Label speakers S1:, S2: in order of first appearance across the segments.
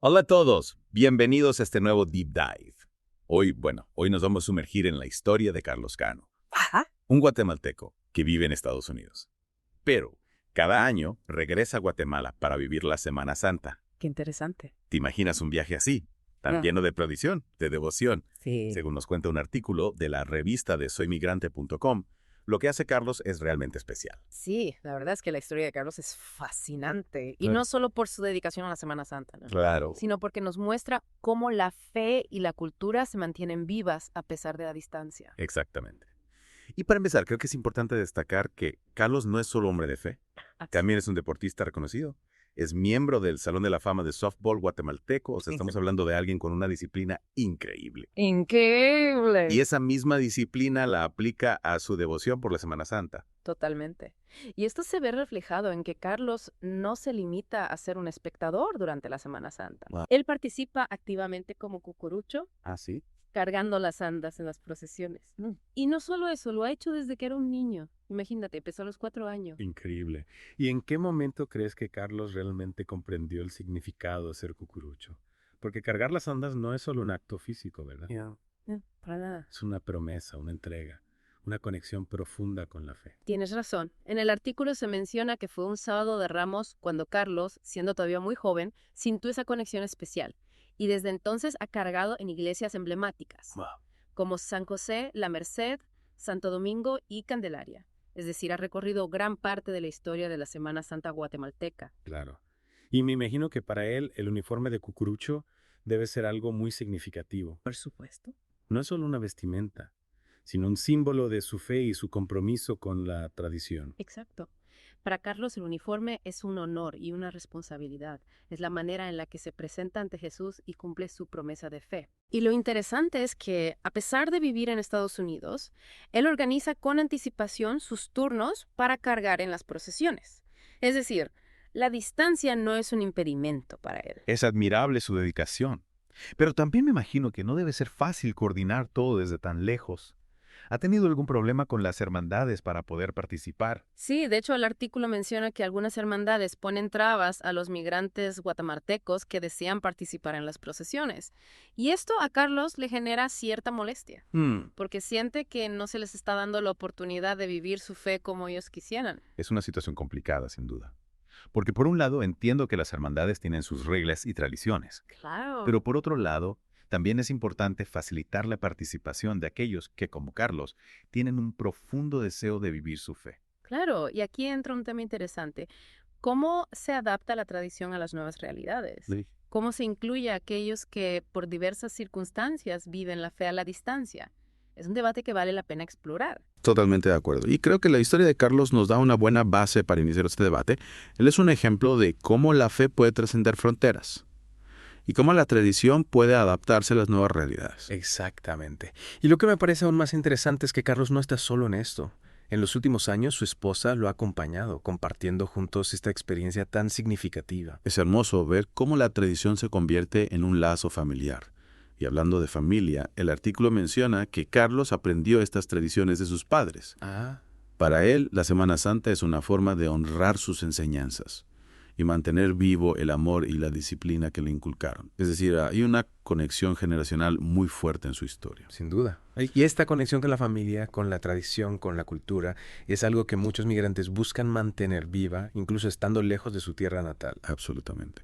S1: Hola a todos, bienvenidos a este nuevo Deep Dive. Hoy nos vamos a sumergir en la historia de Carlos Cano,
S2: Ajá.
S1: un guatemalteco que vive en Estados Unidos. Pero cada año regresa a Guatemala para vivir la Semana Santa.
S2: Qué interesante.
S1: ¿Te imaginas un viaje así? Tan lleno de tradición, de devoción.
S2: Sí.
S1: Según nos cuenta un artículo de la revista de soymigrante.com, lo que hace Carlos es realmente especial.
S2: Sí, la verdad es que la historia de Carlos es fascinante. Y
S1: Claro.
S2: no solo por su dedicación a la Semana Santa, ¿no?
S1: Claro.
S2: Sino porque nos muestra cómo la fe y la cultura se mantienen vivas a pesar de la distancia.
S1: Exactamente. Y para empezar, creo que es importante destacar que Carlos no es solo hombre de fe, también es un deportista reconocido. Es miembro del Salón de la Fama de Softball guatemalteco, o sea, estamos hablando de alguien con una disciplina increíble.
S2: ¡Increíble!
S1: Y esa misma disciplina la aplica a su devoción por la Semana Santa.
S2: Totalmente. Y esto se ve reflejado en que Carlos no se limita a ser un espectador durante la Semana Santa.
S1: Wow.
S2: Él participa activamente como cucurucho,
S1: ¿Ah, sí?
S2: cargando las andas en las procesiones. Y no solo eso, lo ha hecho desde que era un niño. Imagínate, empezó a los 4 años.
S1: Increíble. ¿Y en qué momento crees que Carlos realmente comprendió el significado de ser cucurucho? Porque cargar las andas no es solo un acto físico, ¿verdad?
S2: Para nada.
S1: Es una promesa, una entrega, una conexión profunda con la fe.
S2: Tienes razón. En el artículo se menciona que fue un sábado de Ramos cuando Carlos, siendo todavía muy joven, sintió esa conexión especial. Y desde entonces ha cargado en iglesias emblemáticas,
S1: Wow.
S2: como San José, La Merced, Santo Domingo y Candelaria. Es decir, ha recorrido gran parte de la historia de la Semana Santa guatemalteca.
S1: Claro. Y me imagino que para él el uniforme de cucurucho debe ser algo muy significativo.
S2: Por supuesto.
S1: No es solo una vestimenta, sino un símbolo de su fe y su compromiso con la tradición.
S2: Exacto. Para Carlos el uniforme es un honor y una responsabilidad. Es la manera en la que se presenta ante Jesús y cumple su promesa de fe. Y lo interesante es que, a pesar de vivir en Estados Unidos, él organiza con anticipación sus turnos para cargar en las procesiones. Es decir, la distancia no es un impedimento para él.
S3: Es admirable su dedicación, pero también me imagino que no debe ser fácil coordinar todo desde tan lejos. ¿Ha tenido algún problema con las hermandades para poder participar?
S2: Sí, de hecho el artículo menciona que algunas hermandades ponen trabas a los migrantes guatemaltecos que desean participar en las procesiones. Y esto a Carlos le genera cierta molestia, porque siente que no se les está dando la oportunidad de vivir su fe como ellos quisieran.
S3: Es una situación complicada, sin duda. Porque por un lado entiendo que las hermandades tienen sus reglas y tradiciones,
S2: Claro.
S3: pero por otro lado, también es importante facilitar la participación de aquellos que, como Carlos, tienen un profundo deseo de vivir su fe.
S2: Claro, y aquí entra un tema interesante. ¿Cómo se adapta la tradición a las nuevas realidades?
S3: Sí.
S2: ¿Cómo se incluye a aquellos que por diversas circunstancias viven la fe a la distancia? Es un debate que vale la pena explorar.
S4: Totalmente de acuerdo. Y creo que la historia de Carlos nos da una buena base para iniciar este debate. Él es un ejemplo de cómo la fe puede trascender fronteras y cómo la tradición puede adaptarse a las nuevas realidades.
S5: Exactamente. Y lo que me parece aún más interesante es que Carlos no está solo en esto. En los últimos años su esposa lo ha acompañado, compartiendo juntos esta experiencia tan significativa.
S4: Es hermoso ver cómo la tradición se convierte en un lazo familiar. Y hablando de familia, el artículo menciona que Carlos aprendió estas tradiciones de sus padres. Para él, la Semana Santa es una forma de honrar sus enseñanzas y mantener vivo el amor y la disciplina que le inculcaron. Es decir, hay una conexión generacional muy fuerte en su historia.
S5: Sin duda. Y esta conexión con la familia, con la tradición, con la cultura, es algo que muchos migrantes buscan mantener viva, incluso estando lejos de su tierra natal.
S4: Absolutamente.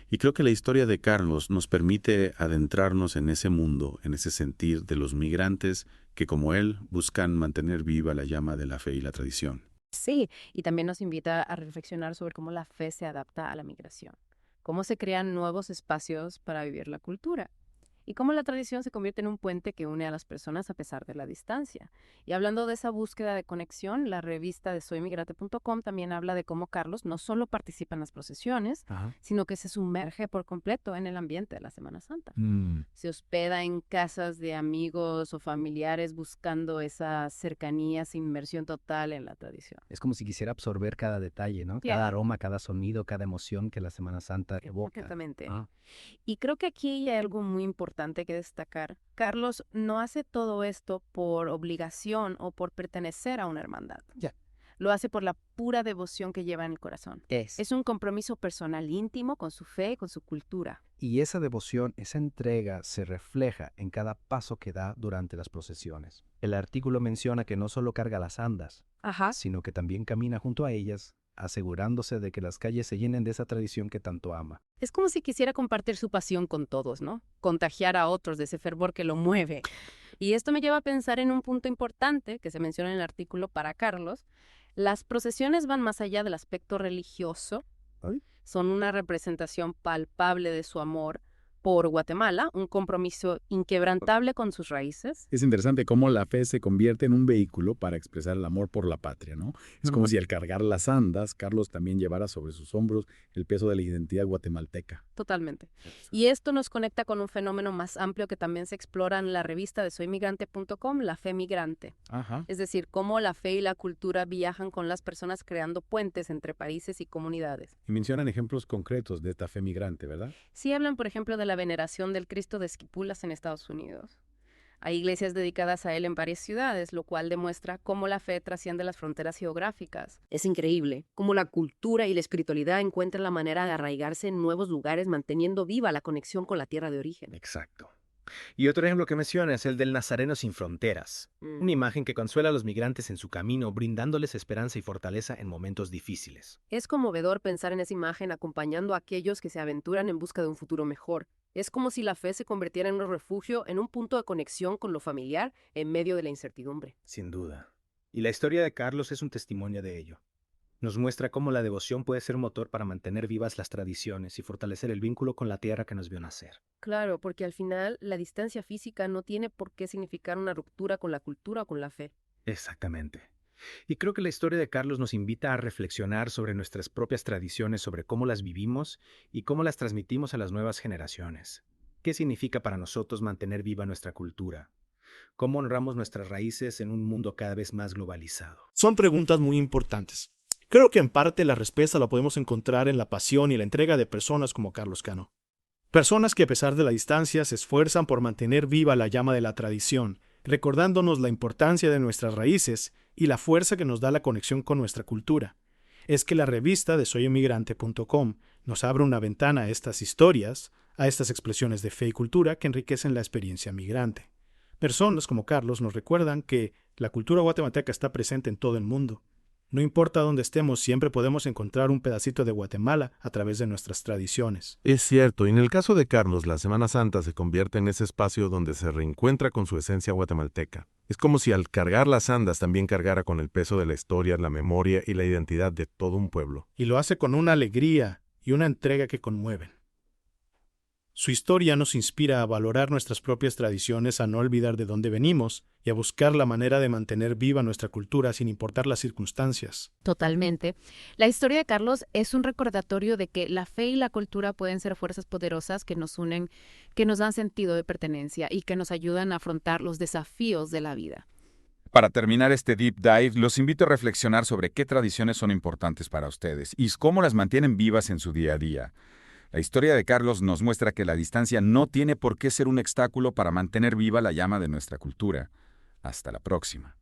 S4: Y creo que la historia de Carlos nos permite adentrarnos en ese mundo, en ese sentir de los migrantes que, como él, buscan mantener viva la llama de la fe y la tradición.
S2: Sí, y también nos invita a reflexionar sobre cómo la fe se adapta a la migración, cómo se crean nuevos espacios para vivir la cultura y cómo la tradición se convierte en un puente que une a las personas a pesar de la distancia. Y hablando de esa búsqueda de conexión, la revista de soymigrante.com también habla de cómo Carlos no solo participa en las procesiones, sino que se sumerge por completo en el ambiente de la Semana Santa. Se hospeda en casas de amigos o familiares buscando esa cercanía, esa inmersión total en la tradición.
S6: Es como si quisiera absorber cada detalle, ¿no?
S2: Yeah.
S6: Cada aroma, cada sonido, cada emoción que la Semana Santa evoca.
S2: Exactamente.
S6: Ah.
S2: Y creo que aquí hay algo muy importante que destacar. Carlos no hace todo esto por obligación o por pertenecer a una hermandad.
S6: Ya.
S2: Lo hace por la pura devoción que lleva en el corazón. Es un compromiso personal íntimo con su fe y con su cultura.
S6: Y esa devoción, esa entrega se refleja en cada paso que da durante las procesiones. El artículo menciona que no solo carga las andas, sino que también camina junto a ellas, asegurándose de que las calles se llenen de esa tradición que tanto ama.
S2: Es como si quisiera compartir su pasión con todos, ¿no? Contagiar a otros de ese fervor que lo mueve. Y esto me lleva a pensar en un punto importante que se menciona en el artículo para Carlos. Las procesiones van más allá del aspecto religioso. Son una representación palpable de su amor por Guatemala, un compromiso inquebrantable con sus raíces.
S7: Es interesante cómo la fe se convierte en un vehículo para expresar el amor por la patria, ¿no? Es como si al cargar las andas, Carlos también llevara sobre sus hombros el peso de la identidad guatemalteca.
S2: Totalmente. Y esto nos conecta con un fenómeno más amplio que también se explora en la revista de soymigrante.com, la fe migrante. Es decir, cómo la fe y la cultura viajan con las personas creando puentes entre países y comunidades.
S7: Y mencionan ejemplos concretos de esta fe migrante, ¿verdad?
S2: Sí hablan, por ejemplo, de la veneración del Cristo de Esquipulas en Estados Unidos. Hay iglesias dedicadas a él en varias ciudades, lo cual demuestra cómo la fe trasciende las fronteras geográficas.
S8: Es increíble cómo la cultura y la espiritualidad encuentran la manera de arraigarse en nuevos lugares, manteniendo viva la conexión con la tierra de origen.
S5: Exacto. Y otro ejemplo que menciona es el del Nazareno sin fronteras, una imagen que consuela a los migrantes en su camino, brindándoles esperanza y fortaleza en momentos difíciles.
S8: Es conmovedor pensar en esa imagen acompañando a aquellos que se aventuran en busca de un futuro mejor. Es como si la fe se convirtiera en un refugio, en un punto de conexión con lo familiar en medio de la incertidumbre.
S5: Sin duda. Y la historia de Carlos es un testimonio de ello. Nos muestra cómo la devoción puede ser un motor para mantener vivas las tradiciones y fortalecer el vínculo con la tierra que nos vio nacer.
S8: Claro, porque al final la distancia física no tiene por qué significar una ruptura con la cultura o con la fe.
S5: Exactamente. Y creo que la historia de Carlos nos invita a reflexionar sobre nuestras propias tradiciones, sobre cómo las vivimos y cómo las transmitimos a las nuevas generaciones. ¿Qué significa para nosotros mantener viva nuestra cultura? ¿Cómo honramos nuestras raíces en un mundo cada vez más globalizado?
S9: Son preguntas muy importantes. Creo que en parte la respuesta la podemos encontrar en la pasión y la entrega de personas como Carlos Cano. Personas que a pesar de la distancia se esfuerzan por mantener viva la llama de la tradición, recordándonos la importancia de nuestras raíces y la fuerza que nos da la conexión con nuestra cultura. Es que la revista de soyemigrante.com nos abre una ventana a estas historias, a estas expresiones de fe y cultura que enriquecen la experiencia migrante. Personas como Carlos nos recuerdan que la cultura guatemalteca está presente en todo el mundo. No importa dónde estemos, siempre podemos encontrar un pedacito de Guatemala a través de nuestras tradiciones.
S4: Es cierto, y en el caso de Carlos, la Semana Santa se convierte en ese espacio donde se reencuentra con su esencia guatemalteca. Es como si al cargar las andas también cargara con el peso de la historia, la memoria y la identidad de todo un pueblo.
S9: Y lo hace con una alegría y una entrega que conmueven. Su historia nos inspira a valorar nuestras propias tradiciones, a no olvidar de dónde venimos y a buscar la manera de mantener viva nuestra cultura sin importar las circunstancias.
S2: Totalmente. La historia de Carlos es un recordatorio de que la fe y la cultura pueden ser fuerzas poderosas que nos unen, que nos dan sentido de pertenencia y que nos ayudan a afrontar los desafíos de la vida.
S10: Para terminar este deep dive, los invito a reflexionar sobre qué tradiciones son importantes para ustedes y cómo las mantienen vivas en su día a día. La historia de Carlos nos muestra que la distancia no tiene por qué ser un obstáculo para mantener viva la llama de nuestra cultura. Hasta la próxima.